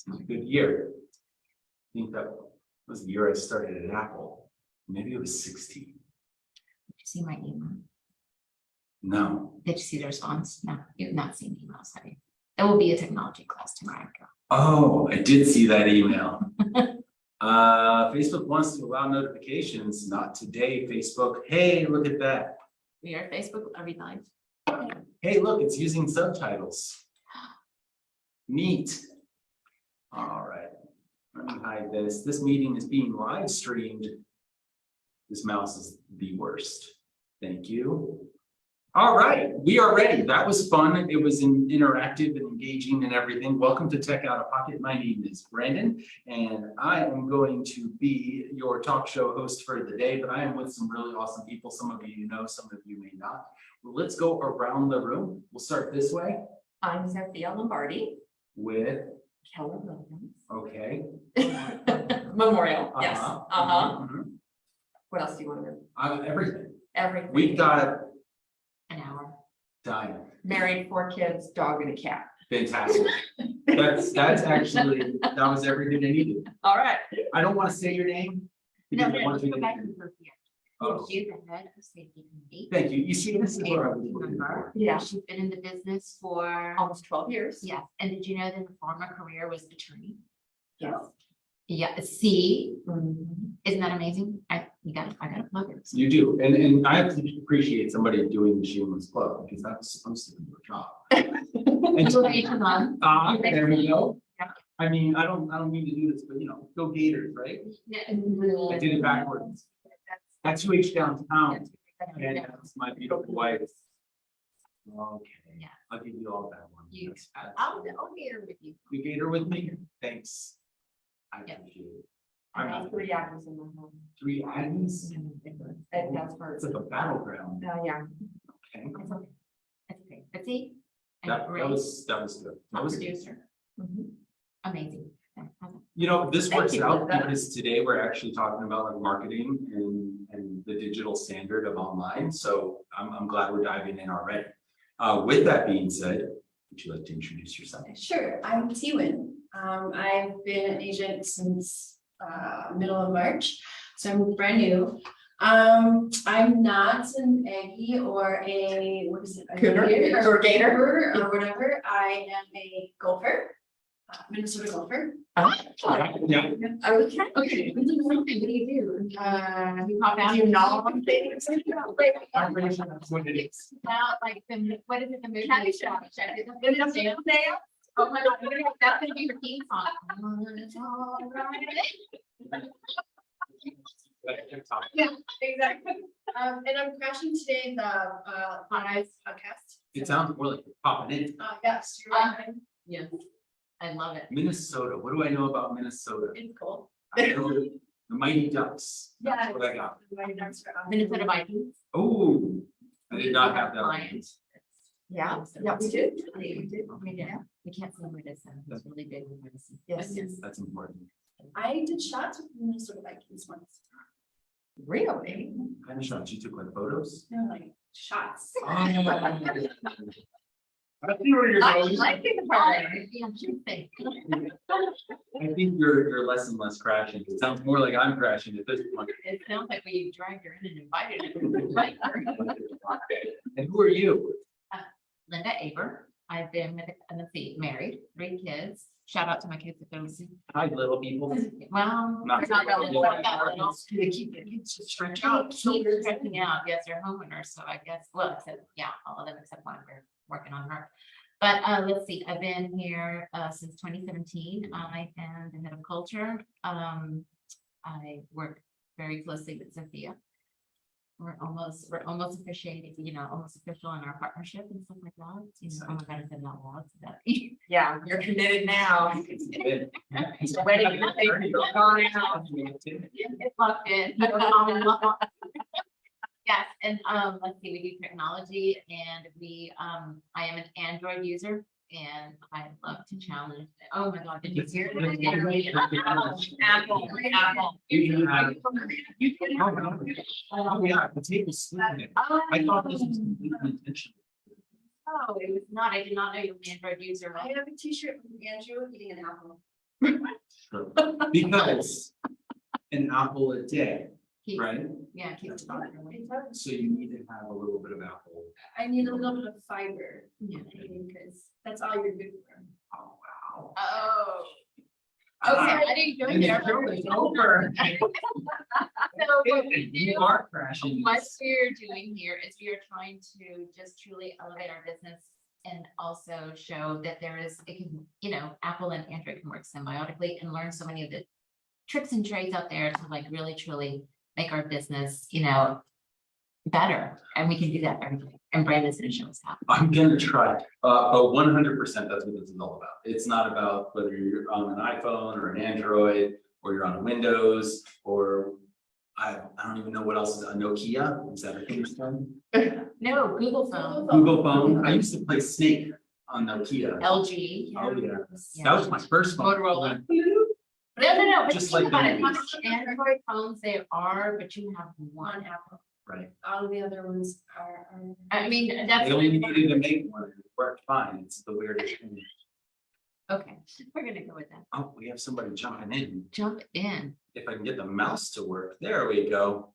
It's been a good year. I think that was the year I started at Apple. Maybe it was 16. Did you see my email? No. Did you see the response? No, you've not seen emails, have you? There will be a technology class tomorrow. Oh, I did see that email. Facebook wants to allow notifications. Not today, Facebook. Hey, look at that. We are Facebook every night. Hey, look, it's using subtitles. Neat. All right. Let me hide this. This meeting is being live streamed. This mouse is the worst. Thank you. All right, we are ready. That was fun. It was interactive and engaging and everything. Welcome to Tech Out of Pocket. My name is Brandon, and I am going to be your talk show host for the day, but I am with some really awesome people. Some of you know, some of you may not. Well, let's go around the room. We'll start this way. I'm Sophia Lombardi. With, Keller Williams. okay. Memorial, yes. Mhm. What else do you want to know? Everything. Everything. We've got An hour. time. Married, 4 kids, dog and a cat. Fantastic. That's actually, that was everything I needed. All right. I don't want to say your name. No, because I want let's you go to- back to Sophia. Oh, She's the head of safety committee. thank you. You see, this is where I was Team looking member. for. Yeah. She's been in the business for, Almost 12 years. yes, and did you know that her former career was attorney? Yes. Yeah, see, Mhm. isn't that amazing? I got to plug it. You do, and I appreciate somebody doing the Shameless Club because that was supposed to be your job. And so, Each month. there we go. Yeah. I mean, I don't mean to do this, but go Gators, right? I did it backwards. That's UH downtown, and that's my beautiful wife. Okay, Yeah. I'll give you all that one. You- That's- I'll get her with you. You Gator with me? Thanks. I Yeah. appreciate it. I I'm have not 3 items in my home. 3 items. And that's for, It's like a battleground. yeah. Okay. That's okay. That's okay. But see? That was good. That was good. Producer. Mhm. Amazing. This Thank works you, out Linda. because today we're actually talking about like marketing and the digital standard of online. So I'm glad we're diving in already. With that being said, would you like to introduce yourself? Sure, I'm Tiwin. I've been an agent since middle of March, so I'm brand new. I'm not an Aggie or a, what is it? a Cougar Gator or Gator. Or whatever. I am a golfer, Minnesota golfer. Yeah. Okay. Okay. What do you do? You pop out. Do you know things? I'm pretty sure that's what it is. Out like the, what is it, the movie? Caddyshack. Oh my God, that's gonna be her theme song. It's all right. Yeah, exactly. And I'm crashing today the Hot podcast. It sounds more like you're popping in. Yes, you're right. Yes, I love it. Minnesota. What do I know about Minnesota? It's cool. I know the Mighty Ducks. That's what I got. Minnesota Vikings. Oh, I did not have that. Lions. Yeah, yeah, we did. We did. We can't say where this is. It's really big. in Madison. Yes. That's important. I did shots with the Minnesota Vikings once. Really? Kind of shots. You took like photos. They're like shots. I see where you're I going. like it. Yeah, sure thing. I think you're less and less crashing. It sounds more like I'm crashing at this point. It sounds like we dragged her in and invited her. Right. And who are you? Linda Aber. I've been with, let's see, married, 3 kids. Shout out to my kids if they're listening. Hi, little people. Well, Not they're not really like that little. They keep their kids to stretch Oh, out. keep stretching out. Yes, they're homeowners, so I guess, well, except, yeah, all of them except one, we're working on her. But let's see, I've been here since 2017. I am the head of culture. I work very closely with Sophia. We're almost officiating, almost official in our partnership and stuff like that. Oh my God, I said that loud. So that Yeah, you're committed now. it's locked in. Yes, and let's see, we do technology and I am an Android user and I love to challenge. Oh my God, did you hear that? Apple. Oh, yeah, the table's spinning. I thought this was completely intentional. Oh, it was not. I did not know you were an Android user. I have a t-shirt with Andrew eating an apple. Because an apple a day, Keep- right? Yeah, keep the doctor away. So you need to have a little bit of apple. I need a little bit of fiber, Yeah. because that's all you're good for. Oh, wow. Oh. Ah, Okay, I didn't go and the there. show is over. So what we You do, are crashing. what we're doing here is we are trying to just truly elevate our business and also show that there is, it can, Apple and Android can work symbiotically and learn so many of the tricks and trades out there to like really truly make our business, better. And we can do that every day. And Brandon's gonna show us how. I'm gonna try, but 100% that's what this is all about. It's not about whether you're on an iPhone or an Android, or you're on Windows, or I don't even know what else is a Nokia, is that a thing? No, Google phone, Google phone, I used to play Snake on Nokia. LG. Oh, yeah. That was my first phone. Motorola. No, but Just think like about it, the how many Android phones there are, but you have One one. apple, Right, all of the other ones are. I mean, that's. they only needed to make one, and it worked fine, it's the weirdest thing. Okay, we're gonna go with that. Oh, we have somebody jumping in, Jump in. if I can get the mouse to work, there we go.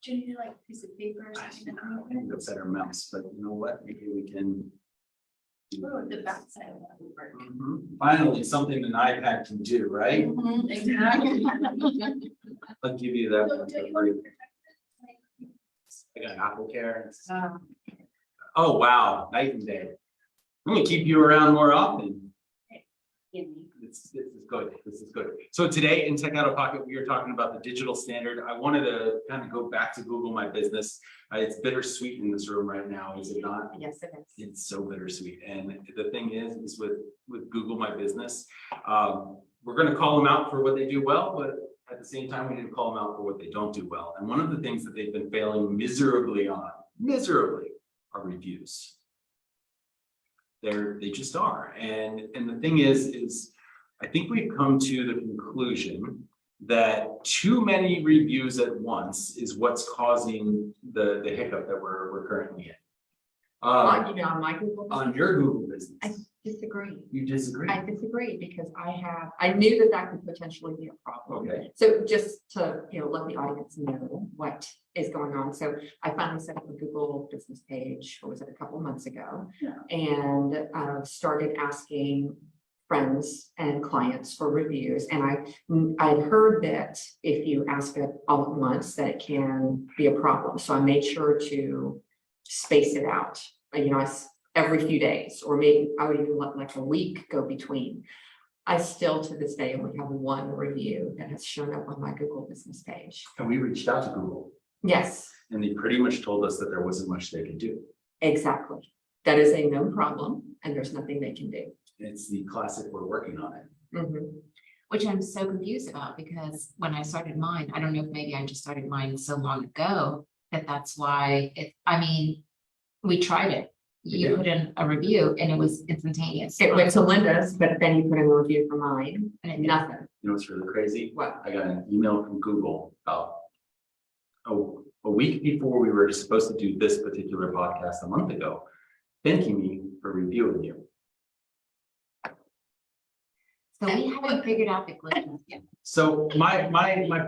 Do you need like a piece of paper or I something? need a better mouse, but you know what, maybe we can. Oh, the back side of that would work. Finally, something an iPad can do, right? Exactly. I'll give you that. So one do for you want free. to protect it? I got Apple Care. Um, Oh, wow, night and day. I'm gonna keep you around more often. This is good, this is good. So today in Tech Out of Pocket, we are talking about the digital standard. I wanted to kind of go back to Google My Business. It's bittersweet in this room right now, is it not? Yes, it is. It's so bittersweet. And the thing is with Google My Business, we're gonna call them out for what they do well, but at the same time, we need to call them out for what they don't do well. And one of the things that they've been failing miserably on, are reviews. They just are. And the thing is I think we've come to the conclusion that too many reviews at once is what's causing the hiccup that we're currently in. On my Google. On your Google business, I disagree. you disagree. I disagree because I knew that could potentially be a problem. Okay, So just to, let the audience know what is going on. So I finally set up a Google business page, what was it, a couple of months ago? Yeah. And started asking friends and clients for reviews. And I'd heard that if you ask it all at once, that it can be a problem. So I made sure to space it out, every few days, or maybe I would even let like a week go between. I still to this day only have one review that has shown up on my Google business page. and we reached out to Google Yes, and they pretty much told us that there wasn't much they could do. exactly. That is a known problem and there's nothing they can do. It's the classic, we're working on it. Mhm. Which I'm so confused about because when I started mine, I don't know if maybe I just started mine so long ago that's why we tried it. You Yeah. put in a review and it was instantaneous. It went to Linda's, but then you put in a review for mine, And it- nothing. You know what's really crazy? What? I got an email from Google about a week before we were supposed to do this particular podcast a month ago, thanking me for reviewing you. So we haven't figured out the glitches yet. So my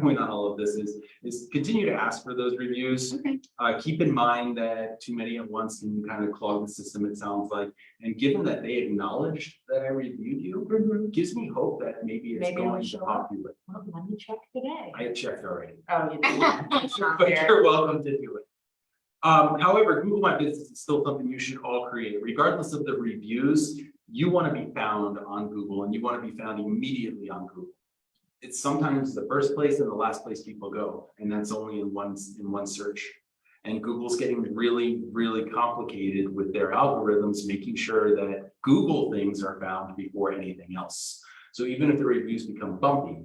point on all of this is continue to ask for those reviews. Okay. Keep in mind that too many at once can kind of clog the system, it sounds like. And given that they acknowledged that I reviewed you, Mhm. gives me hope that maybe it's Maybe it'll going to show pop up. you. Well, let me check today. I checked already. Oh, you did. It's not But there. you're welcome to do it. However, Google My Business is still something you should all create, regardless of the reviews. You want to be found on Google and you want to be found immediately on Google. It's sometimes the first place and the last place people go, and that's only in one search. And Google's getting really, really complicated with their algorithms, making sure that Google things are found before anything else. So even if the reviews become bumpy,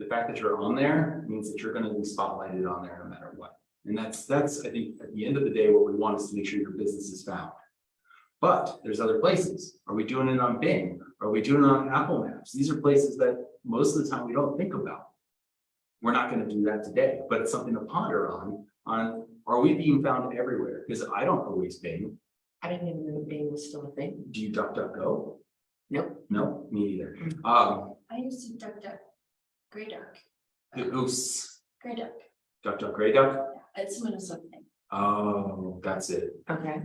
the fact that you're on there means that you're going to be spotlighted on there no matter what. And that's I think at the end of the day, what we want is to make sure your business is found. But there's other places. Are we doing it on Bing? Are we doing it on Apple Maps? These are places that most of the time we don't think about. We're not going to do that today, but it's something to ponder on are we being found everywhere? Because I don't always Bing. I didn't even know Bing was still a thing. Do you DuckDuckGo? Nope. No, me either. Mm. I I used to duck, duck, gray duck, The goose, gray duck. duck, duck, gray duck. It's Minnesota thing. Oh, that's it. Okay.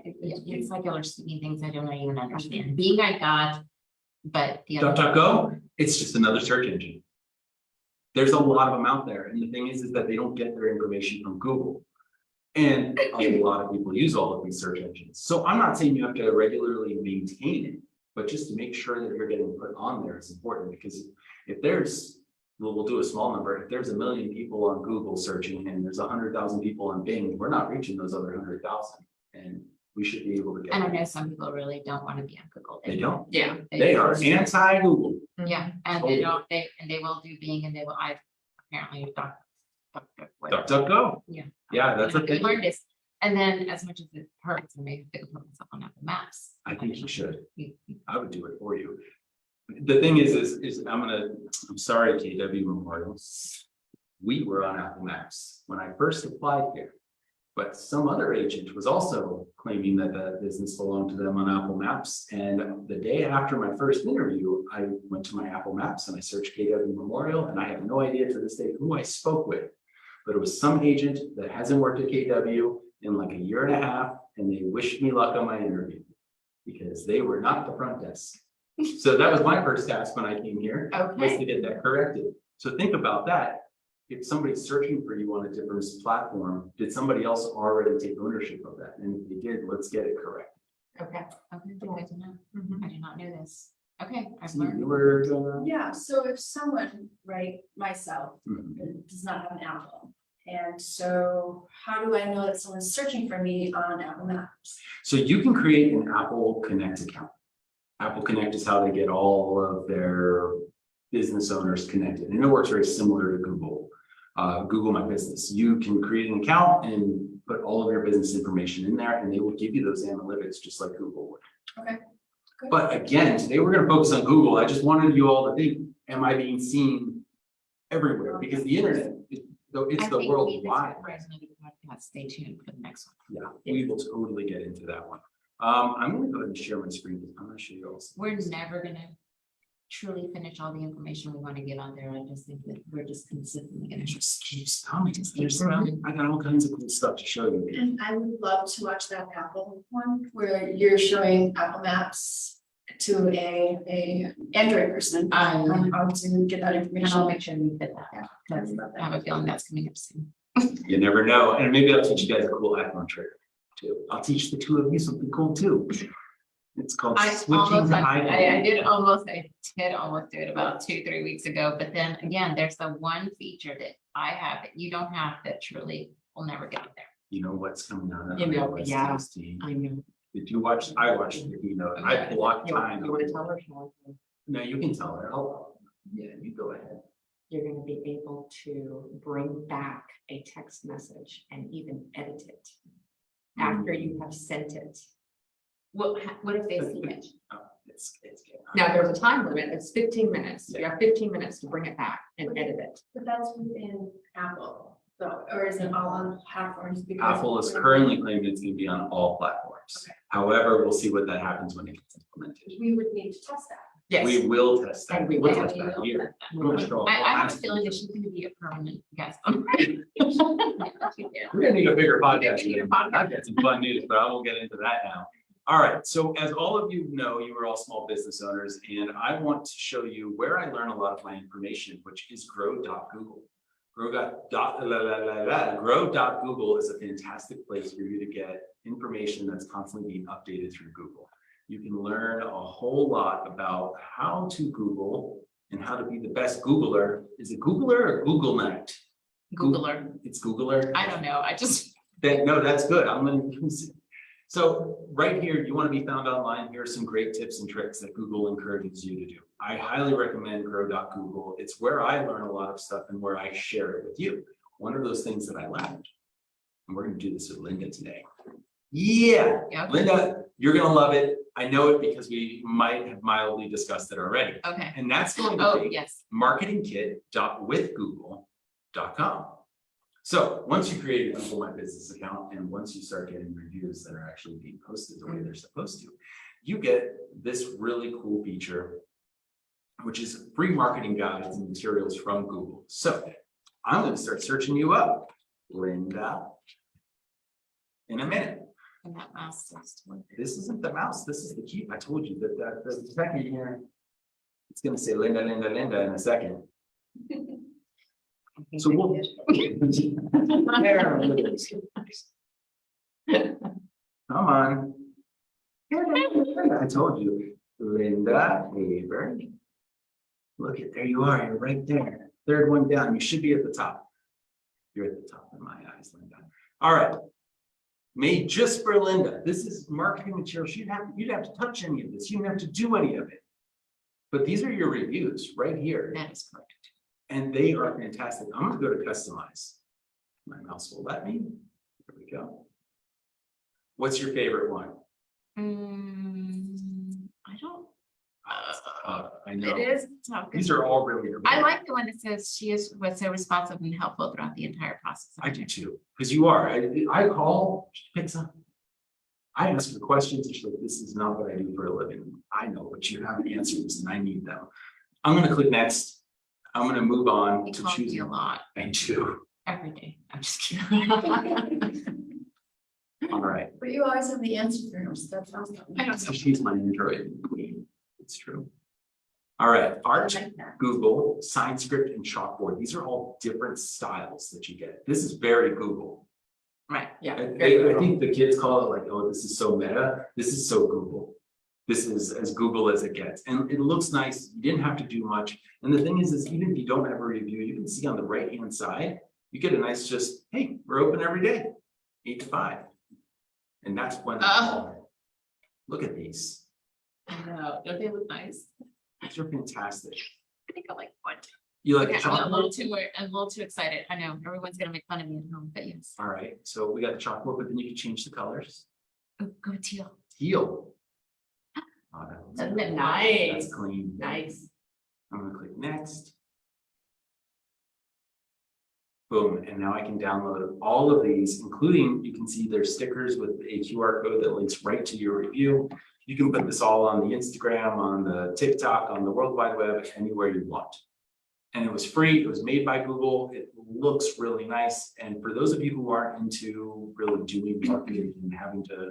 It's like you're speaking things I don't even understand. Being I got, but the other. DuckDuckGo, it's just another search engine. There's a lot of them out there, and the thing is that they don't get their information from Google. And a lot of people use all of these search engines. So I'm not saying you have to regularly maintain it, but just to make sure that you're getting put on there is important, because if there's, we'll do a small number, if there's 1 million people on Google searching and there's 100,000 people on Bing, we're not reaching those other 100,000. And we should be able to get. And I know some people really don't want to be on Google. They don't. Yeah. They are anti-Google. Yeah, and Totally. they don't, they will do Bing, and they will, I apparently whatever. DuckDuckGo. Yeah. Yeah, that's a I thing. learned this, and then as much as it hurts, I may have to put myself on Apple Maps. I think you should. You- I would do it for you. The thing is I'm sorry, KW Memorials. We were on Apple Maps when I first applied here. But some other agent was also claiming that the business belonged to them on Apple Maps. And the day after my first interview, I went to my Apple Maps and I searched KW Memorial, and I have no idea to this day who I spoke with. But it was some agent that hasn't worked at KW in like 1.5 years, and they wished me luck on my interview because they were not the front desk. So that was my first task when I came here, was Okay, to get that corrected. So think about that. If somebody's searching for you on a different platform, did somebody else already take ownership of that? And if they did, let's get it correct. Okay. good to know. Mhm. I did not know this. Okay, I've So learned. you were gonna. Yeah, so if someone, right, myself, Mhm. does not have an Apple. And so how do I know that someone's searching for me on Apple Maps? So you can create an Apple Connect account. Apple Connect is how they get all of their business owners connected, and it works very similar to Google. Google My Business. You can create an account and put all of your business information in there, and they will give you those analytics just like Google would. Okay, good. But again, today we're gonna focus on Google. I just wanted you all to think, am I being seen everywhere? Because the internet, it's I the think world we need wide. to surprise another podcast. Stay tuned for the next one. Yeah, we will totally get into that one. I'm gonna go ahead and share my screen. I'm gonna show you all. some We're things. never gonna truly finish all the information we want to get out there. I just think that we're just consistently gonna. It just keeps coming. Just There's keeps growing. I got all kinds of cool stuff to show you. And I would love to watch that Apple one where you're showing Apple Maps to a Android person on how to get that And I'll information. make sure we fit that. Yeah. Because I have a feeling that's coming up soon. You never know. And maybe I'll teach you guys a cool iPhone trick too. I'll teach the two of you something cool too. It's called switching to iPhone. I did almost do it about 2-3 weeks ago, but then again, there's the one feature that I have that you don't have that truly will never get there. You know what's coming out of You know, iOS yeah. 16. I know. Did you watch? I watched the keynote. I blocked time. You want to tell her? Shall I? No, you can tell her. Yeah, you go ahead. You're gonna be able to bring back a text message and even edit it after you have sent it. What if they see it? Oh, it's good. Now, there's a time limit. It's 15 minutes. You have 15 minutes to bring it back and edit it. But that's within Apple, though, or is it all on platforms? Because Apple is currently claiming it's going to be on all platforms. Okay. However, we'll see what that happens when it gets implemented. We would need to test that. We will test that. And we We'll will. test that here. I'm gonna show all I have a kinds of feeling that things. she's gonna be a permanent guest. We're gonna need a bigger podcast. We need a today. podcast. I've got some fun news, but I won't get into that now. All right, so as all of you know, you are all small business owners, and I want to show you where I learn a lot of my information, which is grow.google. Grow.google is a fantastic place for you to get information that's constantly being updated through Google. You can learn a whole lot about how to Google and how to be the best Googler. Is it Googler or Google Night? Googler. It's Googler. I don't know. No, that's good. I'm gonna use it. So right here, you want to be found online. Here are some great tips and tricks that Google encourages you to do. I highly recommend grow.google. It's where I learn a lot of stuff and where I share it with you. One of those things that I learned, and we're gonna do this with Linda today. Yeah, Yeah. Linda, you're gonna love it. I know it because we might have mildly discussed it already. Okay. And that's going to Oh, be yes. marketingkit.withgoogle.com. So once you create a Google My Business account and once you start getting reviews that are actually being posted the way they're supposed to, you get this really cool feature which is free marketing guides and materials from Google. So I'm going to start searching you up, Linda, in a minute. And that mouse starts to work. This isn't the mouse. This is the key. I told you that the second here, it's going to say Linda, Linda, Linda in a second. So we'll. There it is. Come on. I told you, Linda Haber. Look at, there you are, you're right there. Third one down, you should be at the top. You're at the top in my eyes, Linda. All right. Made just for Linda. This is marketing material. You'd have to touch any of this. You don't have to do any of it. But these are your reviews right here. That is correct. And they are fantastic. I'm gonna go to customize. My mouse will let me. There we go. What's your favorite one? I don't. I know. It is tough. These are all really. I like the one that says she was so responsive and helpful throughout the entire process. I do too, because you are. I call, she picks up. I ask her questions, and she's like, this is not what I do for a living. I know, but you have answers and I need them. I'm gonna click next. I'm gonna move on You to call me choosing. a lot I do. every day. I'm just kidding. All right. But you always have the answer for us, that's awesome. I don't So she's my Android queen. It's true. All right, Art, like that. Google, SignScript, and Chalkboard. These are all different styles that you get. This is very Google. Right. Yeah. I think the kids call it like, oh, this is so meta. This is so Google. This is as Google as it gets. And it looks nice. You didn't have to do much. And the thing is even if you don't have a review, you can see on the right-hand side, you get a nice just, hey, we're open every day, 8 to 5. And that's when. Look at these. I know. Don't they look nice? These are fantastic. I think I like one. You like the Okay, I'm a little chalkboard? too excited. I know everyone's gonna make fun of me at home, but yes. All right, so we got the chalkboard, but then you can change the colors. Oh, go teal. Teal. Oh, that looks Doesn't good. it Nice. That's clean. Nice. I'm gonna click next. Boom, and now I can download all of these, including, you can see there's stickers with a QR code that links right to your review. You can put this all on the Instagram, on the TikTok, on the World Wide Web, anywhere you want. And it was free, it was made by Google, it looks really nice. And for those of you who aren't into really doing marketing and having to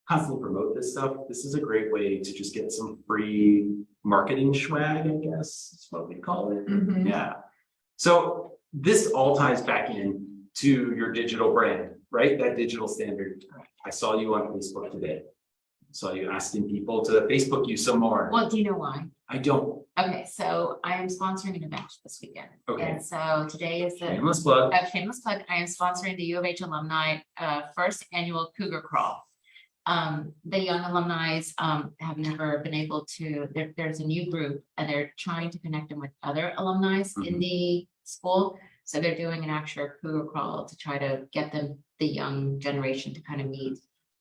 constantly promote this stuff, this is a great way to just get some free marketing swag, I guess, is what we call it. Mhm. Yeah. So this all ties back in to your digital brand, right? That digital standard. I saw you on Facebook today. Saw you asking people to Facebook you some more. Well, do you know why? I don't. Okay, so I am sponsoring an event this weekend. Okay. And so today is the Shameless plug. shameless plug. I am sponsoring the U of H alumni first annual Cougar Crawl. The young alumni have never been able to, there's a new group and they're trying to connect them with other alumni in Mhm. the school. So they're doing an actual Cougar Crawl to try to get them, the young generation, to kind of meet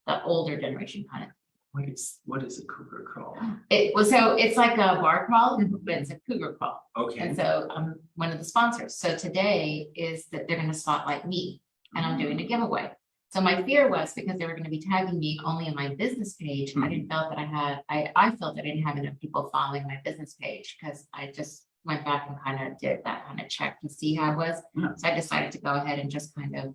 the older generation kind of. What is a cougar crawl? It was, so it's like a bar crawl, but it's a Cougar Crawl. Okay. And so I'm one of the sponsors. So today is that they're gonna spotlight me and I'm doing a giveaway. So my fear was because they were gonna be tagging me only on my business page, I didn't felt that I felt I didn't have enough people following my business page because I just went back and kind of did that kind of check to see how it was. Yeah. So I decided to go ahead and just kind of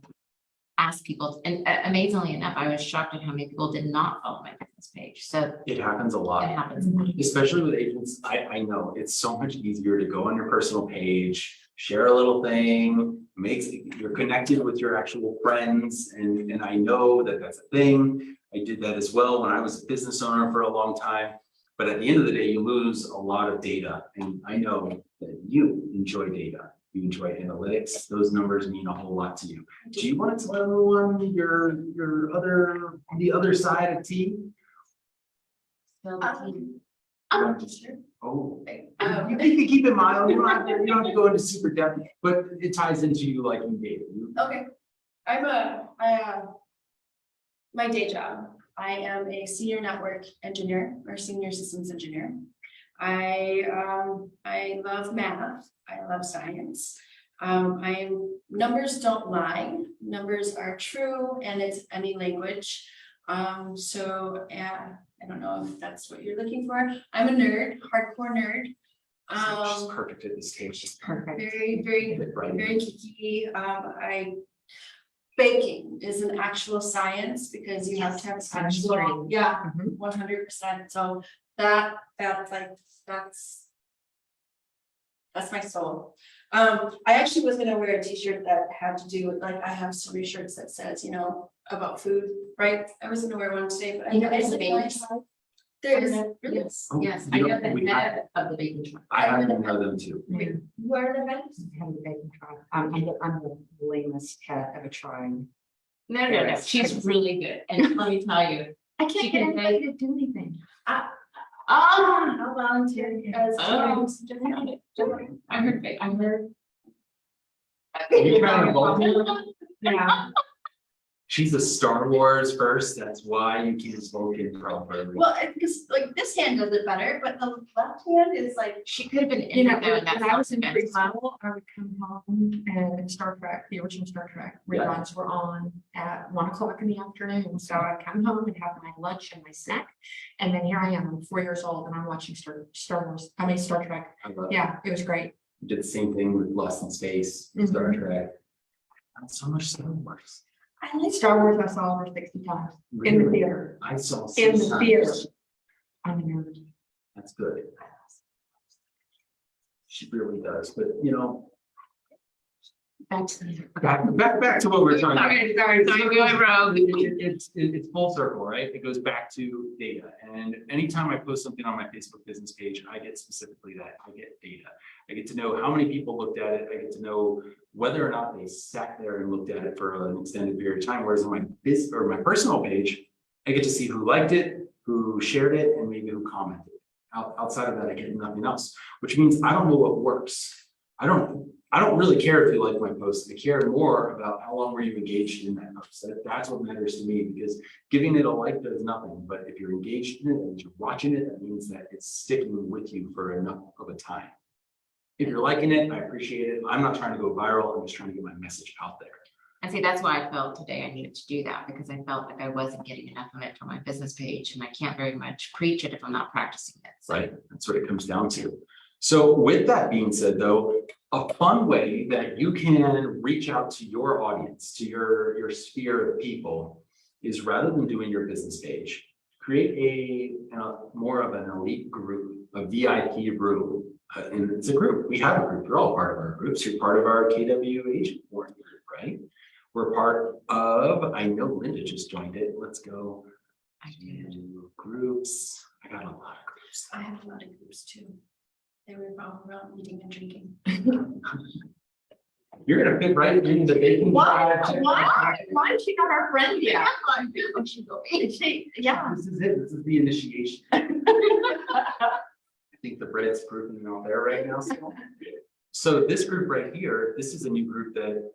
ask people, and amazingly enough, I was shocked at how many people did not follow my business page. So It happens a it lot. happens. Especially with agents, I know it's so much easier to go on your personal page, share a little thing, you're connected with your actual friends, and I know that that's a thing. I did that as well when I was a business owner for a long time. But at the end of the day, you lose a lot of data, and I know that you enjoy data. You enjoy analytics. Those numbers mean a whole lot to you. Do you want to tell everyone the other side of T? Spill the tea. I'm just sure. Oh, Um, you can keep it mild, you don't have to go into super depth, but it ties into you like you did. Okay, my day job, I am a senior network engineer or senior systems engineer. I love math, I love science. Numbers don't lie, numbers are true, and it's any language. I don't know if that's what you're looking for. I'm a nerd, hardcore nerd. She's perfect at this table. Perfect. very kiki. Baking is an actual science because you have to have actual, Chemistry. yeah, Mhm. 100%. So that's my soul. I actually was gonna wear a t-shirt that had to do with, like, I have so many shirts that says, you know, about food, right? I was gonna wear one today, but I You know, know there's a it's baking nice. tribe. There's, Yes, Oh, yes, you I know know, the we head of the baking tribe. I happen to know them too. where are the events? Have a bacon tribe. I'm the lamest head of a tribe. No, Yes. she's really good, and let me tell you. I She can't can get anybody to do anything. Ah, I'll volunteer as. oh, I heard, I heard. You trying to vote? Yeah. She's a Star Wars first, that's why you can't Vulcan properly. Well, because like this hand does it better, but the left hand is like. She could have been You know, in there in that. when I was in self-defense. preschool, I would come home and Star Trek, the original Star Trek Yeah. reruns were on at 1 o'clock in the afternoon. So I'd come home and have my lunch and my snack. And then here I am, I'm 4 years old and I'm watching Star Trek. I love it. Yeah, it was great. Did the same thing with Lost in Space, Star Trek. Not so much Star Wars. I like Star Wars I saw over 60 times in the Really? theater. I saw In 6 the times. theater. I'm a nerd. That's good. She really does, but you know, That's the. back to what we were talking about. Sorry, we went rogue. It's full circle, right? It goes back to data. And anytime I post something on my Facebook business page, I get specifically that. I get data. I get to know how many people looked at it. I get to know whether or not they sat there and looked at it for an extended period of time. Whereas on my business or my personal page, I get to see who liked it, who shared it, and maybe who commented. Outside of that, I get nothing else, which means I don't know what works. I don't really care if you like my post. I care more about how long were you engaged in that post. That's what matters to me, because giving it a like does nothing. But if you're engaged in it and you're watching it, that means that it's sticking with you for enough of a time. If you're liking it, I appreciate it. I'm not trying to go viral. I'm just trying to get my message out there. And see, that's why I felt today I needed to do that, because I felt like I wasn't getting enough of it for my business page, and I can't very much preach it if I'm not practicing it. So Right? That's what it comes down to. So with that being said, though, a fun way that you can reach out to your audience, to your sphere of people, is rather than doing your business page, create a more of an elite group, a VIP group. And it's a group. We have a group. You're all part of our groups. You're part of our KW Agent Forum group, right? We're part of, I know Linda just joined it. Let's go I did. to groups. I got a lot of groups. I have a lot of groups too. They were all around eating and drinking. You're gonna fit right into the baking. Why tribe. is she not our friend yet? She- Yeah. This is it. This is the initiation. I think the bread's proven out there right now. So this group right here, this is a new group that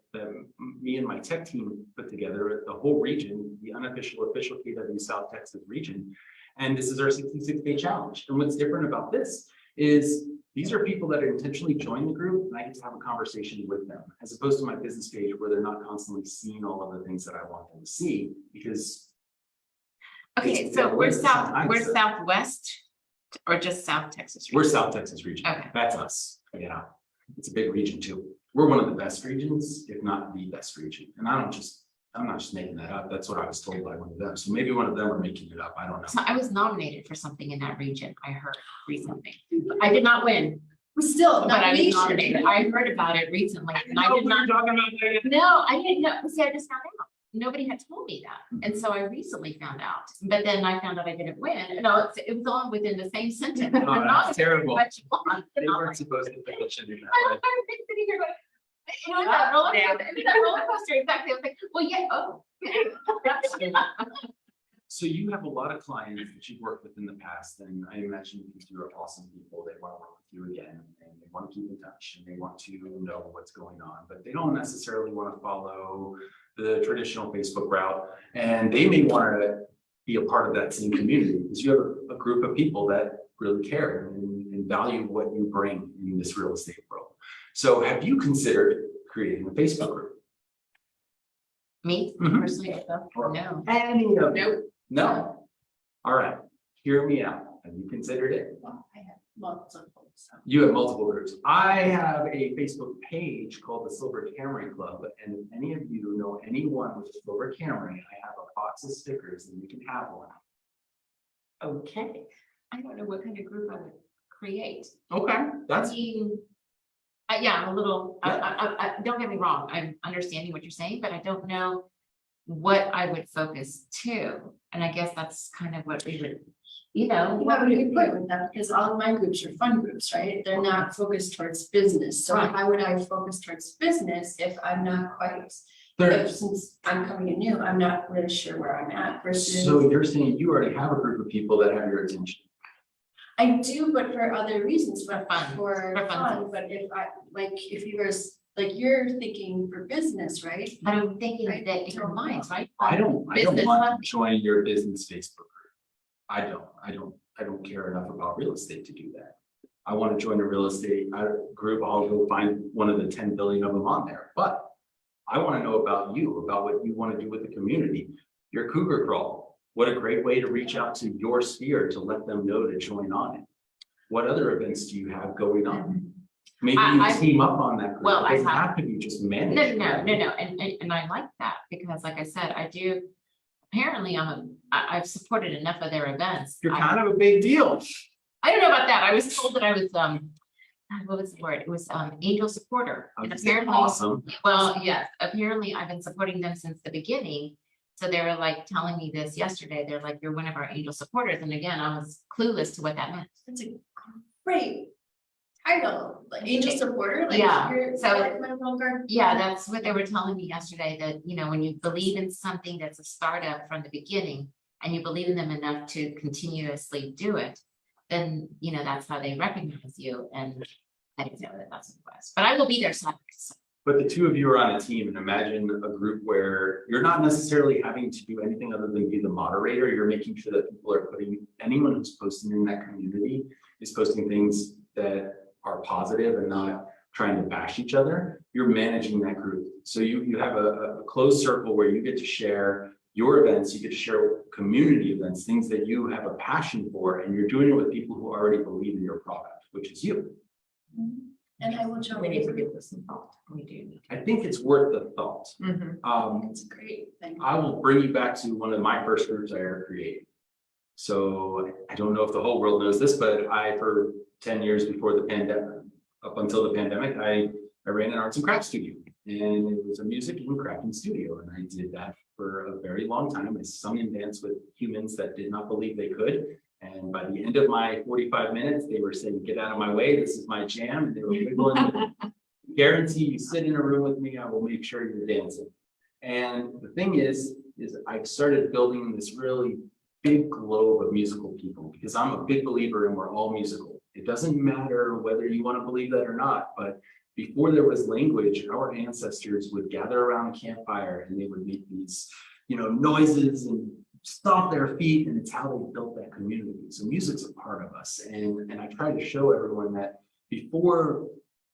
me and my tech team put together, the whole region, the unofficial, official KW South Texas region. And this is our 66-day challenge. And what's different about this is these are people that are intentionally joining the group, and I get to have a conversation with them, as opposed to my business page where they're not constantly seeing all of the things that I want them to see, because Okay, so we're southwest or just South Texas? we're region? South Texas region. Okay. That's us. Yeah. It's a big region too. We're one of the best regions, if not the best region. And I'm not just making that up. That's what I was told by one of them. So maybe one of them are making it up. I don't know. So I was nominated for something in that region, I heard recently. I did not win, We're still but I was nomination. nominated. I heard about it recently and I did not. No, I didn't know. See, I just found out. Nobody had told me that. And so I recently found out, but then I found out I didn't win. No, it was all within the same sentence. I'm Oh, not that's terrible. what you want. They weren't supposed to put that shit in I that. was sitting here going, you know, that roller coaster, exactly. I was like, well, yeah, oh. So you have a lot of clients that you've worked with in the past, and I imagine these are awesome people. They want to work with you again, and they want to keep in touch, and they want to know what's going on, but they don't necessarily want to follow the traditional Facebook route, and they may want to be a part of that same community because you have a group of people that really care and value what you bring in this real estate world. So have you considered creating a Facebook group? Me Mhm. personally, no. Any of them? Nope. No? All right, hear me out. Have you considered it? Well, I have lots of folks. so. You have multiple groups. I have a Facebook page called the Silver Camry Club, and if any of you know anyone with a Silver Camry, I have a box of stickers and you can have one. Okay. I don't know what kind of group I would create. Okay, I that's, mean, yeah, I'm a little, don't get me wrong, I'm understanding what you're saying, but I don't know what I would focus to. And I guess that's kind of what we would, What would you put with that? Because all of my groups are fun groups, right? They're not focused towards business. So Right. how would I focus towards business if I'm not quite, there's, since I'm coming in new, I'm not really sure where I'm at versus. so you're saying you already have a group of people that have your attention. I do, but for other reasons, but fun. for For fun. fun, but if I, like, if you were, like, you're thinking for business, right? but I'm thinking I that it don't combines, right? I don't Business want one. to join your business Facebook group. I don't care enough about real estate to do that. I want to join a real estate group. I'll go find one of the 10 billion of them on there, but I want to know about you, about what you want to do with the community. Your Cougar Crawl, what a great way to reach out to your sphere to let them know to join on it. What other events do you have going on? Maybe you I- team up on that group. Well, It I doesn't have- have to be just No, managed. no, and I like that, because like I said, I do, apparently I've supported enough of their events. You're I kind of a big deal. I don't know about that, I was told that I was, what was the word, it was, angel supporter, and apparently. Awesome. Well, yes, apparently I've been supporting them since the beginning. So they were like telling me this yesterday. They're like, you're one of our angel supporters. And again, I was clueless to what that meant. That's a great title, like angel supporter, like. Yeah, you're so- like my little guard. Yeah, that's what they were telling me yesterday, that, when you believe in something that's a startup from the beginning and you believe in them enough to continuously do it, then, that's how they recognize you. And I didn't know that that's what it was, but I will be there Saturday. So. But the two of you are on a team, and imagine a group where you're not necessarily having to do anything other than be the moderator. You're making sure that people are anyone who's posting in that community is posting things that are positive and not trying to bash each other. You're managing that group. So you have a closed circle where you get to share your events, you get to share community events, things that you have a passion for, and you're doing it with people who already believe in your product, which is you. And I will join. We need to give this some thought. We do need I think it's worth the thought. It's a great thing. I will bring you back to one of my first groups I ever created. So I don't know if the whole world knows this, but for 10 years before the pandemic, up until the pandemic, I ran an arts and crafts studio, and it was a music and crafting studio. And I did that for a very long time. I sung and danced with humans that did not believe they could. And by the end of my 45 minutes, they were saying, get out of my way, this is my jam. And they were wiggling. Guarantee you sit in a room with me, I will make sure you're dancing. And the thing is I've started building this really big globe of musical people, because I'm a big believer in we're all musical. It doesn't matter whether you want to believe that or not, but before there was language, our ancestors would gather around a campfire and they would make these, noises and stomp their feet, and it's how they built that community. So music's a part of us. And I try to show everyone that before,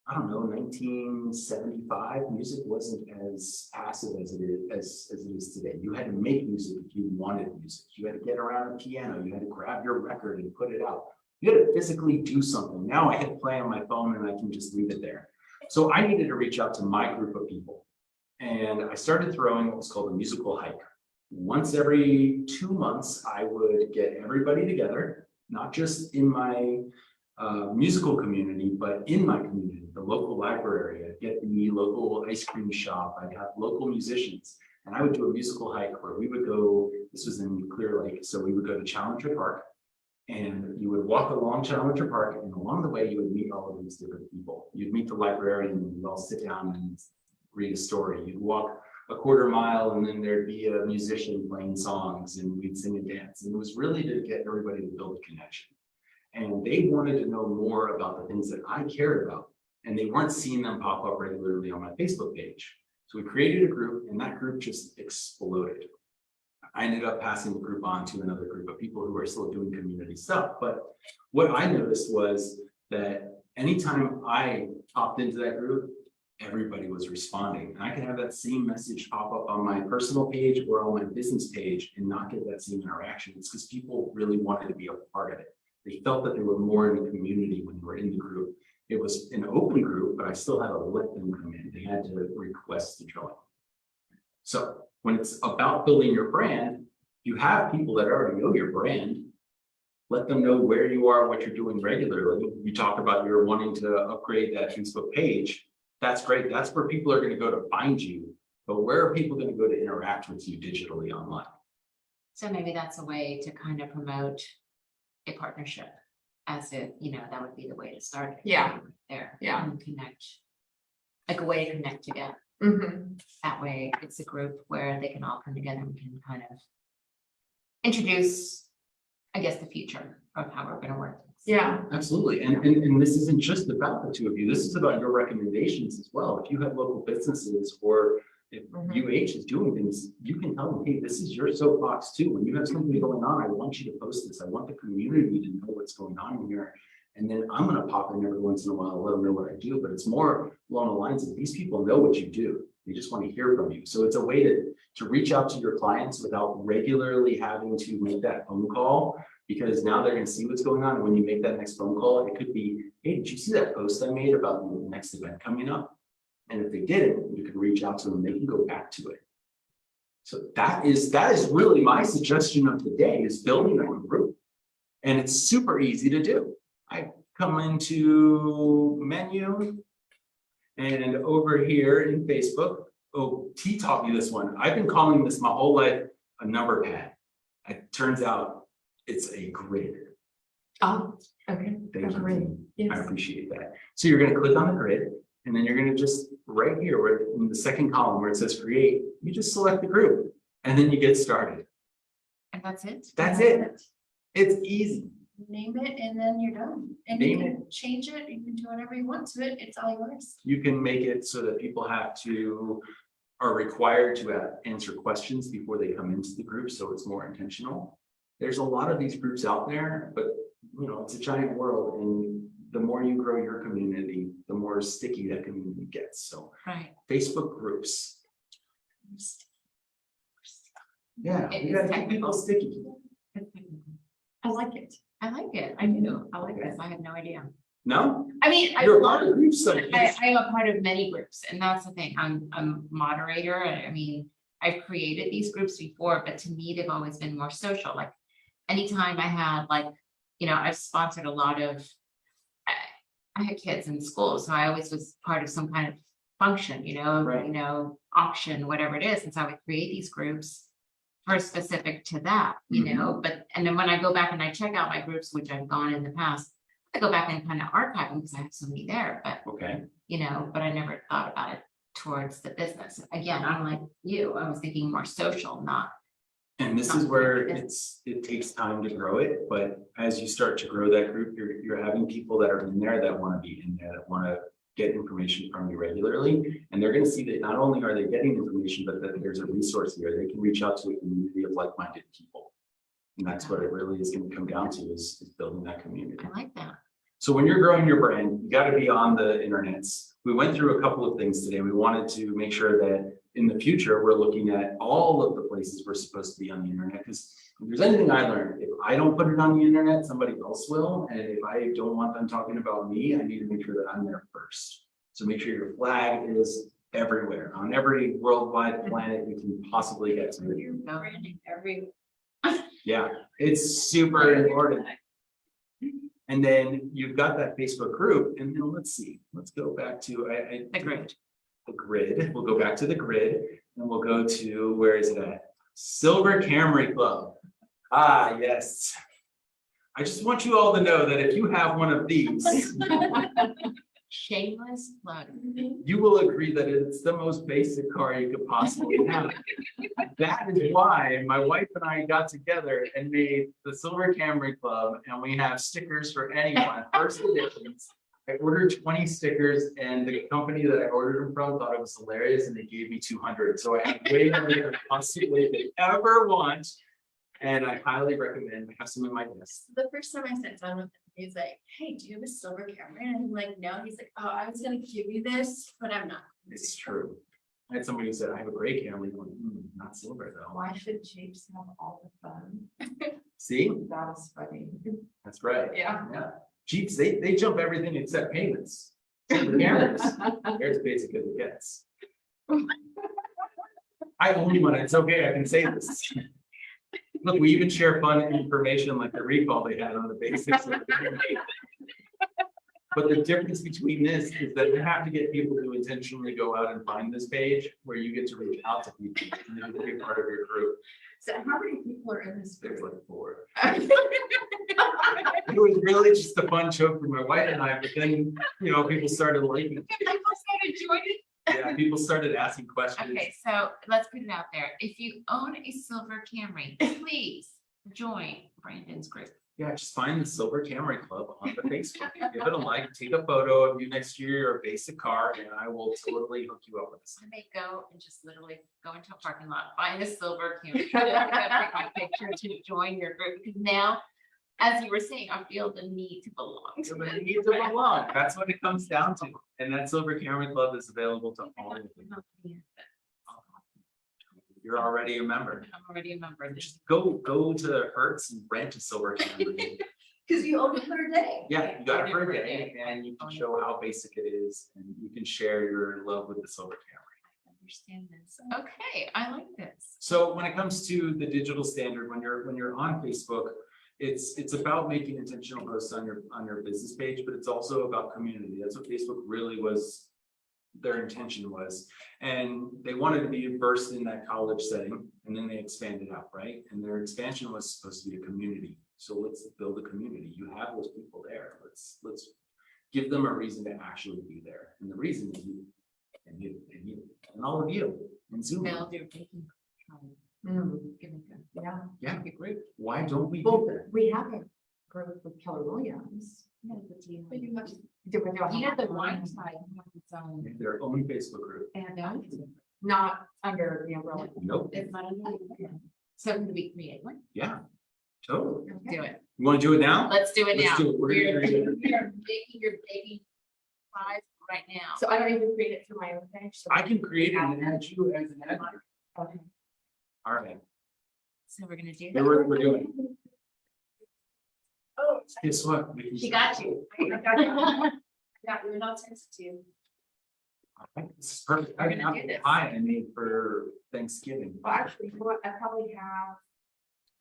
1975, music wasn't as passive as it is today. You had to make music if you wanted music. You had to get around a piano. You had to grab your record and put it out. You had to physically do something. Now I hit play on my phone and I can just leave it there. So I needed to reach out to my group of people. And I started throwing what was called a musical hike. Once every 2 months, I would get everybody together, not just in my musical community, but in my community, the local library. I'd get the local ice cream shop. I'd have local musicians, and I would do a musical hike where we would go. This was in Clear Lake, so we would go to Challenger Park, and you would walk along Challenger Park, and along the way, you would meet all of these different people. You'd meet the librarian, and you'd all sit down and read a story. You'd walk a quarter mile, and then there'd be a musician playing songs, and we'd sing and dance. And it was really to get everybody to build a connection. And they wanted to know more about the things that I cared about, and they weren't seeing them pop up regularly on my Facebook page. So we created a group, and that group just exploded. I ended up passing the group on to another group of people who are still doing community stuff. But what I noticed was that anytime I popped into that group, everybody was responding. And I could have that same message pop up on my personal page or on my business page and not get that same interaction. It's because people really wanted to be a part of it. They felt that they were more in the community when they were in the group. It was an open group, but I still had to let them come in. They had to request to join. So when it's about building your brand, you have people that already know your brand. Let them know where you are, what you're doing regularly. You talked about you're wanting to upgrade that Facebook page. That's great. That's where people are going to go to find you. But where are people going to go to interact with you digitally online? So maybe that's a way to kind of promote a partnership as it, that would be the way to start. it, Yeah. There. Yeah. And connect. Like a way to connect together. Mhm. That way it's a group where they can all come together and we can kind of introduce, I guess, the future of how we're gonna work. Yeah, Absolutely. And this isn't just about the two of you. This is about your recommendations as well. If you have local businesses or if Mhm. UH is doing things, you can tell them, hey, this is your soapbox too. When you have something going on, I want you to post this. I want the community to know what's going on in here. And then I'm going to pop in every once in a while and let them know what I do. But it's more along the lines of these people know what you do. They just want to hear from you. So it's a way to reach out to your clients without regularly having to make that phone call, because now they're going to see what's going on. And when you make that next phone call, it could be, hey, did you see that post I made about the next event coming up? And if they didn't, you can reach out to them and they can go back to it. So that is really my suggestion of the day, is building a group. And it's super easy to do. I come into menu and over here in Facebook, oh, T taught me this one. I've been calling this my whole life a number pad. It turns out it's a grid. oh, okay. Thank you. Great. I Yes. appreciate that. So you're going to click on the grid, and then you're going to just right here where in the second column where it says create, you just select the group and then you get started. And that's it. That's it. It's easy. Name it and then you're done. And Name you can change it, you can do whatever you want to it, it's all yours. You can make it so that people are required to answer questions before they come into the group, so it's more intentional. There's a lot of these groups out there, but it's a giant world, and the more you grow your community, the more sticky that community gets. So Right. Facebook groups. Yeah, It we is gotta keep technical. people sticky. I like it. I like it. I do. I like this. I had no idea. No, I mean, I you're a love part of groups. So I am a part of many groups, and that's the thing. I'm a moderator. I mean, I've created these groups before, but to me, they've always been more social. Like anytime I had I've sponsored a lot of. I had kids in school, so I always was part of some kind of function, Right. auction, whatever it is, and so I would create these groups for specific to that, and then when I go back and I check out my groups, which I've gone in the past. I go back and kind of archive them because I have so many there, but Okay, but I never thought about it towards the business. Again, I'm like you, I was thinking more social, not. and this is where it takes time to grow it, but as you start to grow that group, you're having people that are in there that want to be in there, that want to get information from you regularly, and they're going to see that not only are they getting information, but that there's a resource here. They can reach out to a community of like-minded people. And that's what it really is going to come down to is building that community. I like that. So when you're growing your brand, you got to be on the internets. We went through a couple of things today. We wanted to make sure that in the future, we're looking at all of the places we're supposed to be on the internet. Because if there's anything I learned, if I don't put it on the internet, somebody else will. And if I don't want them talking about me, I need to make sure that I'm there first. So make sure your flag is everywhere, on every worldwide planet you can possibly get to. You're branding every. Yeah, it's super important. And then you've got that Facebook group, and then let's go back to The grid. The grid. We'll go back to the grid, and we'll go to, where is it at? Silver Camry Club. Ah, yes. I just want you all to know that if you have one of these, Shameless plug. you will agree that it's the most basic car you could possibly have. That is why my wife and I got together and made the Silver Camry Club, and we have stickers for anyone, first editions. I ordered 20 stickers, and the company that I ordered them from thought it was hilarious, and they gave me 200. So I have way more than I possibly could ever want, and I highly recommend. I have some in my desk. The first time I sat down with him, he's like, hey, do you have a silver camera? And I'm like, no. He's like, oh, I was gonna give you this, but I'm not. It's true. I had somebody who said, I have a gray camera, going, not silver though. Why should Jeeps have all the fun? See, That is funny. that's right. Yeah. Yeah, Jeeps, they jump everything except payments. The cameras, they're as basic as it gets. I own one, it's okay, I can say this. Look, we even share fun information like the recall they had on the basics. But the difference between this is that you have to get people to intentionally go out and find this page where you get to reach out to people and they can be part of your group. So how many people are in this There's group? like 4. It was really just a fun joke for my wife and I, but then, people started liking it. Yeah, people started asking questions. Okay, so let's put it out there. If you own a silver Camry, please join Brandon's group. Yeah, just find the Silver Camry Club on the Facebook. Give it a like, take a photo of you next to your basic car, and I will totally hook you up with this. I may go and just literally go into a parking lot, find a silver Camry. I'm gonna take my picture to join your group, because now, as you were saying, I feel the need to belong to So this. you need to belong. That's what it comes down to. And that Silver Camry Club is available to all of you. You're already a member. I'm already a member. Just go to Hertz and rent a Silver Camry. Cause you own it for a day. Yeah, you got it for a day, and you can show how basic it is, and you can share your love with the Silver Camry. Understand this. Okay, I like this. So when it comes to the digital standard, when you're on Facebook, it's about making intentional posts on your business page, but it's also about community. That's what Facebook really was, their intention was. And they wanted to be immersed in that college setting, and then they expanded out, right? And their expansion was supposed to be a community. So let's build a community. You have those people there. Let's give them a reason to actually be there. And the reason is you and all of you and Zoom. Build your baking. Give me good. Yeah. Yeah. Good group. Why don't we Well, do that? we have a group with Keller Williams. Yeah, but you But you have to- You know, the wine side has its own. They have their own Facebook group. And that, Not under the umbrella. Nope. it's not a. So can we create one? Yeah. Totally. Do it. You want to do it now? Let's do it Let's now. do it. We're We're gonna do it. we're making your baby pies right now. So I don't even create it through my own page. so- I can create it and add you as an admin. Okay. All right. So we're gonna do Here that. we're doing. Oh, Guess what? We can- She got you. I got you. I got you, and I'll text it to you. All right, this is perfect. I We're have an gonna do apple this. pie I made for Thanksgiving. Well, actually, you know what,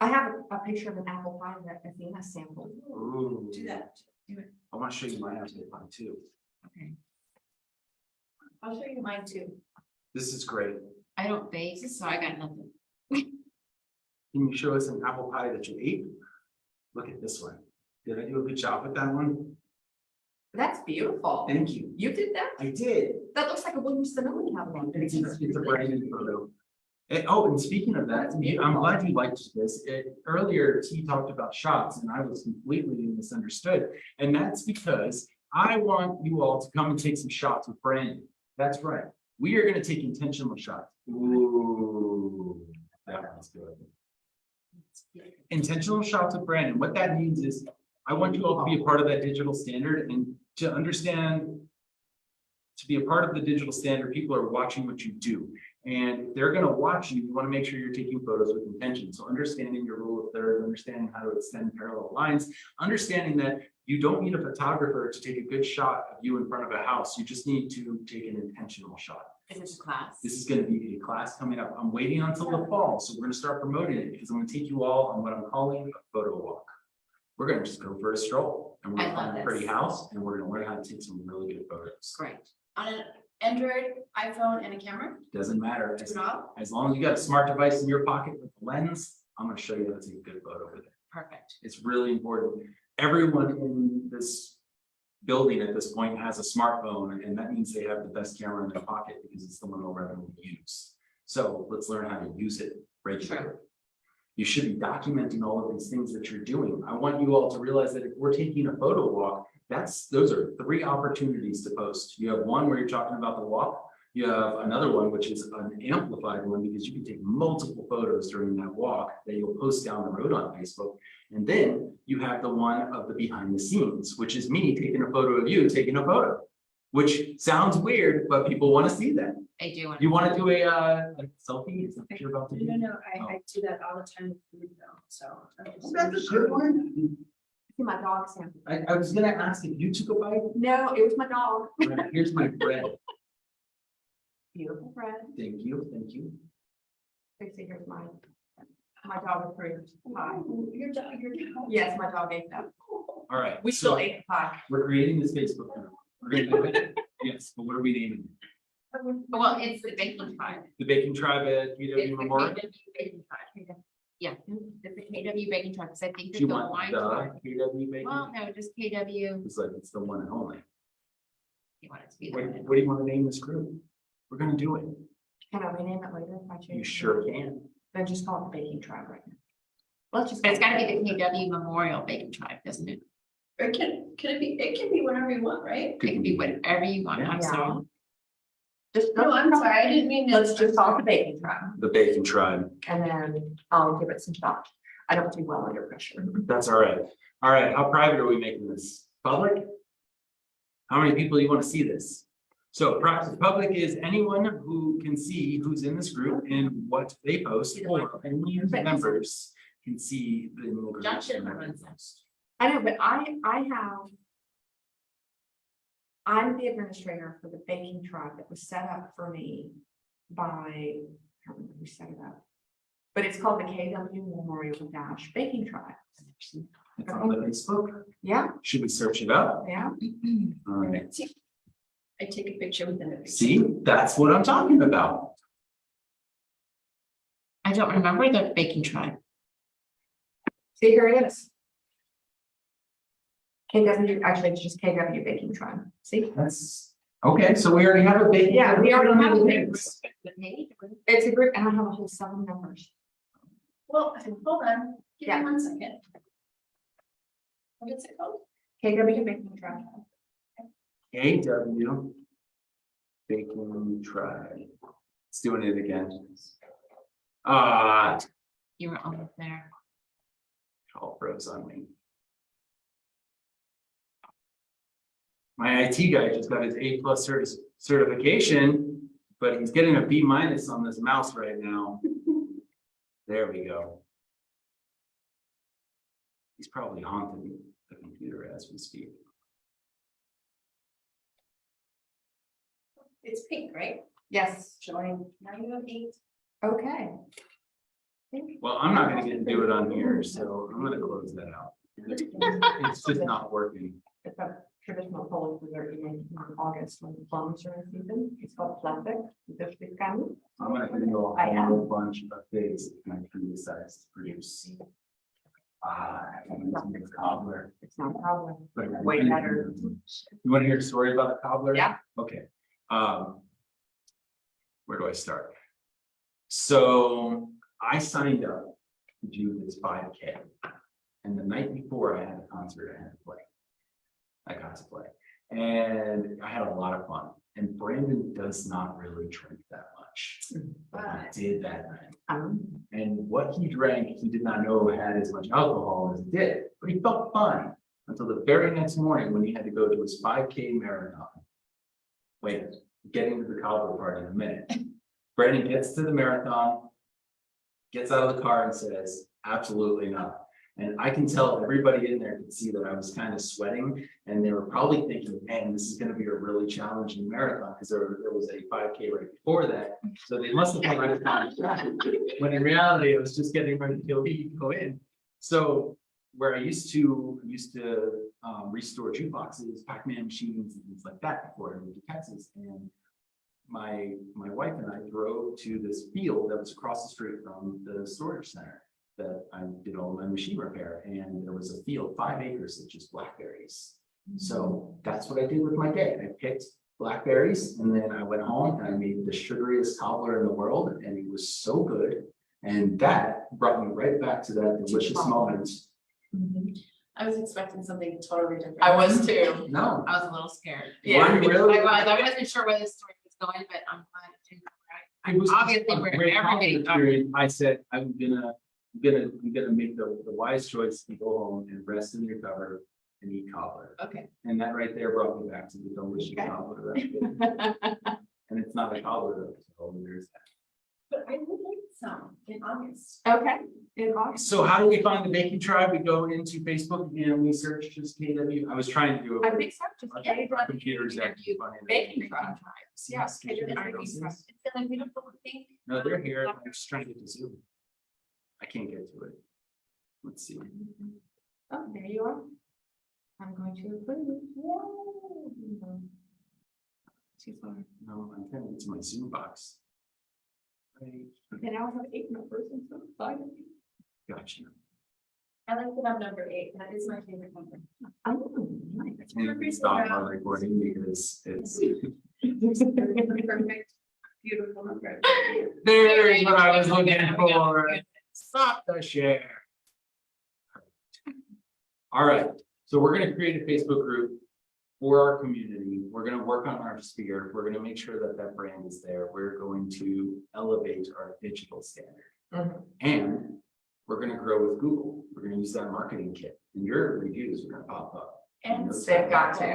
I have a picture of an apple pie that Athena sampled. Ooh. Do that. I want to show you my apple pie too. Okay. I'll show you mine too. This is great. I don't bake, so I got nothing. Can you show us an apple pie that you ate? Look at this one. Did I do a good job with that one? That's beautiful. Thank you. You did that? I did. That looks like a Williams Sonoma catalog. It's a branded photo. And speaking of that, I'm glad you liked this. Earlier, T talked about shots and I was completely misunderstood. And that's because I want you all to come and take some shots with Brandon. That's right. We are going to take intentional shots. Ooh, that one's good. Intentional shots with Brandon. What that means is I want you all to be a part of that digital standard and to understand, to be a part of the digital standard, people are watching what you do. And if they're going to watch you, you want to make sure you're taking photos with intention. So understanding your rule of thirds, understanding how to extend parallel lines, understanding that you don't need a photographer to take a good shot of you in front of a house. You just need to take an intentional shot. Is this a class? This is going to be a class coming up. I'm waiting until the fall, so we're going to start promoting it because I'm going to take you all on what I'm calling a photo walk. We're going to just go for a stroll and we're I going to love find a this. pretty house and we're going to learn how to take some really good photos. Great. On an Android, iPhone, and a camera, Doesn't matter. do it all. As long as you got a smart device in your pocket with a lens, I'm going to show you how to take a good photo with it. Perfect. It's really important. Everyone in this building at this point has a smartphone, and that means they have the best camera in their pocket because it's the one they'll regularly use. So let's learn how to use it regularly. You should be documenting all of these things that you're doing. I want you all to realize that if we're taking a photo walk, those are 3 opportunities to post. You have one where you're talking about the walk. You have another one, which is an amplified one because you can take multiple photos during that walk that you'll post down the road on Facebook. And then you have the one of the behind the scenes, which is me taking a photo of you taking a photo. which sounds weird, but people want to see that. I do want. You want to do a selfie? Is that what you're about to do? No, I do that all the time with food though, so. That's a good one. See my dog sample. I was gonna ask if you took a bite. No, it was my dog. Right, here's my bread. Beautiful bread. Thank you, thank you. Fixie, here's my dog approved pie. Your dog. Yes, my dog ate that. All right. We still so ate the pie. We're creating this Facebook group. We're gonna do it. Yes, but what are we naming it? Well, it's the baking tribe. The Baking Tribe at It's UW the Memorial? KW Baking Tribe. Yeah, it's the KW Baking Tribe, because I think Do there's you the want wine the tribe. KW Baking? Well, no, just KW, It's like, it's the one and only. you want it to be What, there. what do you want to name this group? We're gonna do it. Can I rename it later if I change? You it? sure can. Then just call it the baking tribe right now. Let's just. But it's gotta be the KW Memorial Baking Tribe, doesn't it? Or can it can be whatever you want, right? It can be whatever you want, I'm Yeah. sorry. Just. No, I'm sorry, I didn't mean to. Let's just call it the baking tribe The Baking Tribe. and then I'll give it some thought. I don't do well under pressure. That's all right. All right, how private are we making this? Public? How many people do you want to see this? So public is anyone who can see who's in this group and what they post, or only the members can see the. John should have run some. I know, but I'm the administrator for the baking tribe that was set up for me by, I can't remember who set it up. But it's called the KW Memorial Dash Baking Tribe. It's on the Facebook. Yeah, Should we search it up? yeah. All right. I take a picture within a picture. See, that's what I'm talking about. I don't remember the Baking Tribe. See, here it is. KW, actually, it's just KW Baking Tribe. See? That's, okay, so we already have a big. Yeah, we already have a big- Hey, It's a group and I have a whole 7 members. Well, hold on, give Yeah. me 1 second. What is it called? KW Baking Tribe. KW Baking Tribe. It's doing it again. you were almost there. All froze on me. My IT guy just got his A+ certification, but he's getting a B- on this mouse right now. There we go. He's probably haunting the computer as we speak. It's pink, right? Yes, Join, now you have 8. okay. Well, I'm not gonna get to do it on here, so I'm gonna close that out. It's just not working. It's a traditional Polish dessert you make in August when the plums are in season. It's called plastic. I'm gonna do I a am. whole bunch of things my tree decides to produce. I'm gonna make a cobbler. It's not a problem. But Way better. You wanna hear a story about a cobbler? Yeah. Okay. Where do I start? So I signed up to do this 5K. And the night before I had a concert I had to play. I got to play. And I had a lot of fun. And Brandon does not really drink that much. But he did that night. And what he drank, he did not know had as much alcohol as it did, but he felt fine until the very next morning when he had to go to his 5K marathon. Wait, getting to the cobbler part in a minute. Brandon gets to the marathon, gets out of the car and says, absolutely not. And I can tell everybody in there could see that I was kind of sweating and they were probably thinking, man, this is going to be a really challenging marathon because there was a 5K right before that. So they must have been right on track. When in reality, it was just getting ready to go in. So where I used to restore jukeboxes, Pac-Man machines and things like that before I moved to Texas. And my wife and I drove to this field that was across the street from the storage center that I did all my machine repair, and there was a field, 5 acres of just blackberries. So that's what I did with my day. I picked blackberries and then I went home and I made the sugariest cobbler in the world, and it was so good. And that brought me right back to that delicious moment. I was expecting something totally different. I was too. No, I was a little scared. Yeah. Were you really? I wasn't sure where the story was going, but I'm glad it didn't. It was Obviously, a we're great never getting experience. I said, I'm gonna make the wise choice and go home and rest and recover and eat cobbler. Okay. And that right there brought me back to the delicious Okay. cobbler. And it's not a cobbler, though, so there's that. But I would like some in August. Okay. In August. So how do we find the Baking Tribe? We go into Facebook and we search just KW. I was trying to do I it. think so. Just Our get it. computers actually finding it. Baking tribe. Yes. Yes. It's feeling beautiful, I think. No, they're here. I'm just trying to get to Zoom. I can't get to it. Let's see. Oh, there you are. I'm going to approve. Too far. No, I'm trying to get to my Zoom box. Right, Okay, now I have 8 numbers and so excited. gotcha. I like that I'm number 8. That is my favorite number. Oh, nice. I'm gonna stop our recording because it's. Perfect, beautiful number. There's what I was looking for. Stop the share. All right, so we're gonna create a Facebook group for our community. We're gonna work on our sphere. We're gonna make sure that that brand is there. We're going to elevate our digital standard. Mhm. And we're gonna grow with Google. We're gonna use that marketing kit and your reviews are gonna pop up. And They've got to.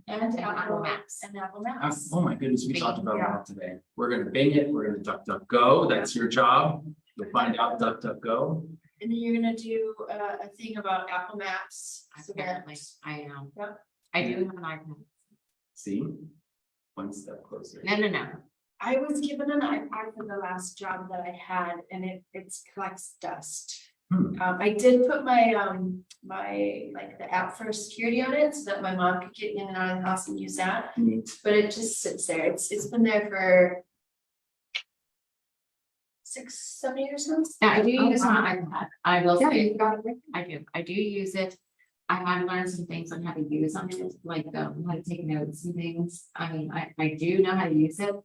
And Apple Apple Maps. Maps. And Apple Maps. Oh my goodness, we talked about Yeah. that today. We're gonna Bing it, we're gonna DuckDuckGo, that's your job. You'll find out DuckDuckGo. And then you're gonna do a thing about Apple Maps. so that- Apparently, I am. Yep. I do have an iPad. See? One step closer. No. I was given an iPad for the last job that I had and it collects dust. I did put my like the app for security on it so that my mom could get in and out of the house and use that, Neat. but it just sits there. It's been there for 6-7 years now. Now, I do Oh, use my iPad. I will Yeah, say, you got it. I do use it. I have learned some things on how to use on it, like how to take notes and things. I mean, I do know how to use it.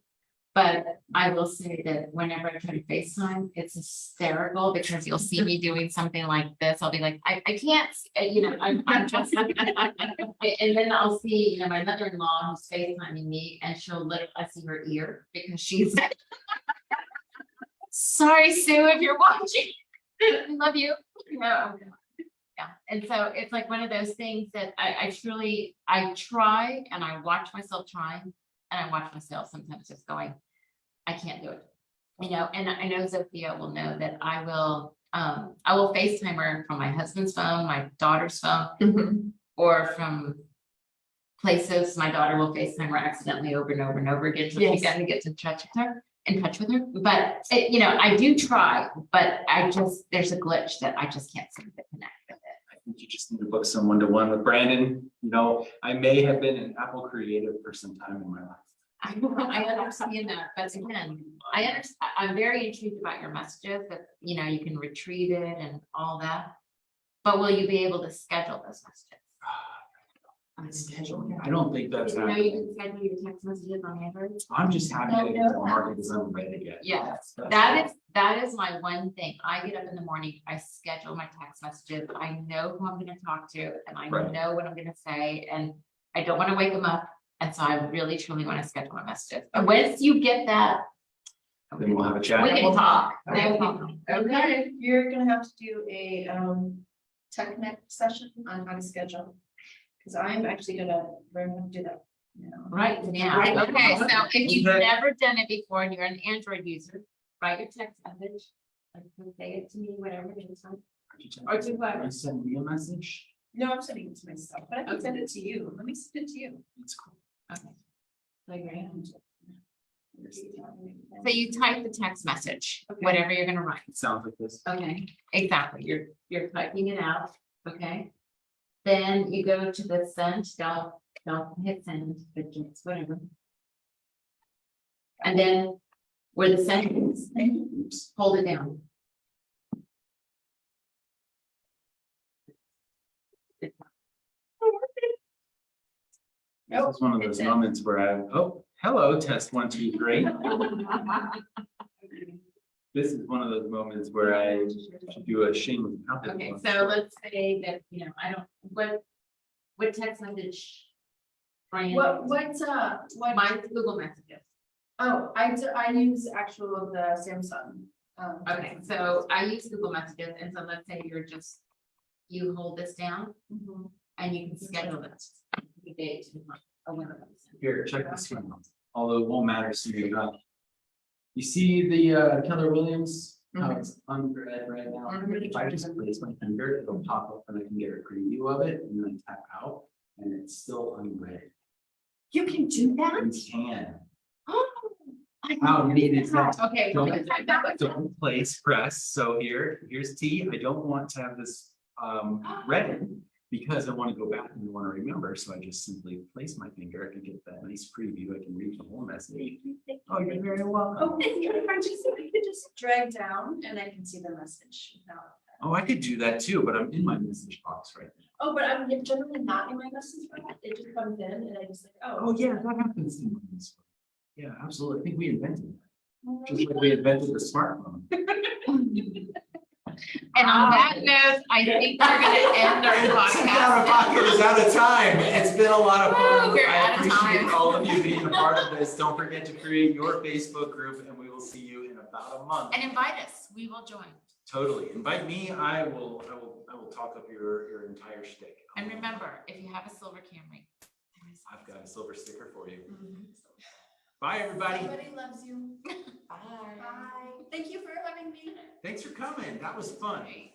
But I will say that whenever I try to FaceTime, it's hysterical because you'll see me doing something like this. I'll be like, I can't, I'm just. And then I'll see, my mother-in-law who's FaceTiming me and she'll literally, I see her ear because she's. Sorry, Sue, if you're watching, I love you. Yeah, and so it's like one of those things that I truly, I try and I watch myself trying. And I watch myself sometimes just going, I can't do it. And I know Zofia will know that I will FaceTime her from my husband's phone, my daughter's phone, Mhm. or from places. My daughter will FaceTime her accidentally over and over and over again until she Yes. gets to get in touch with her. But I do try, but there's a glitch that I just can't seem to connect with it. I think you just need to book some one-to-one with Brandon. I may have been an Apple creative for some time in my life. I understand that, but again, I'm very intrigued about your messages that, you can retrieve it and all that. But will you be able to schedule those messages? I don't think that's You happening. can schedule your text messages on Android? I'm just happy I that know the market is unread yet. Yes, That's- that is my one thing. I get up in the morning, I schedule my text messages. I know who I'm gonna talk to and I Right. know what I'm gonna say and I don't wanna wake them up. And so I really truly wanna schedule my messages. And once you get that. Then we'll have a chat. We can talk. Okay, you're gonna have to do a tech connect session on how to schedule. Cause I'm actually gonna learn how to do that. Right now, Right. okay, so if you've Okay. never done it before and you're an Android user, write your text message. Say it to me, whatever it is. Or to whoever. You send me a message. No, I'm sending it to myself, but I can send it to you. Let me send it to you. It's cool. Okay. Like, right. So So you type the text message, Okay. whatever you're gonna write. It sounds like this. Okay, exactly. You're typing it out, okay? Then you go to the send, don't hit send, but just whatever. And then where the send is, Oops. hold it down. This is one of those moments where hello, test 1, 2, 3. This is one of those moments where I should do a shameless. Okay, so let's say that, I don't, what text message? Brian? what, Mine's Google Messages. oh, I use actual the Samsung. Okay, so I use Google Messages, and so let's say you hold this down, Mhm. And you can schedule it. The date to a winner. Here, check this one out. Although it won't matter to you, but you see the Keller Williams, how it's unread right now. Mhm. If I just place my finger, it'll pop up and I can get a preview of it and then tap out and it's still unread. You can do You that? can. I How didn't neat know is that? Okay. Don't- we'll type that one. Don't place, press. So here's T. I don't want to have this read because I want to go back and I want to remember. So I just simply place my finger. I can get that nice preview. I can read the whole message. Oh, you're very welcome. Oh, if I could just drag down and I can see the message without. Oh, I could do that too, but I'm in my message box right now. Oh, but I'm generally not in my message box. It just comes in and I just like, oh. Oh, yeah, that happens in this one. Yeah, absolutely. I think we invented that. Just like we invented the smartphone. And on that note, I think we're gonna end our Out of podcast. pocket is out of time. It's been a lot of fun. Woo, we're I out of appreciate time. all of you being a part of this. Don't forget to create your Facebook group and we will see you in about a month. And invite us, we will join. Totally. Invite me. I will talk up your entire shtick. And remember, if you have a silver Camry. there is- I've got a silver sticker for you. Mhm. Bye, everybody. Everybody loves you. Bye. Bye. Thank you for having me. Thanks for coming. That was fun. Great.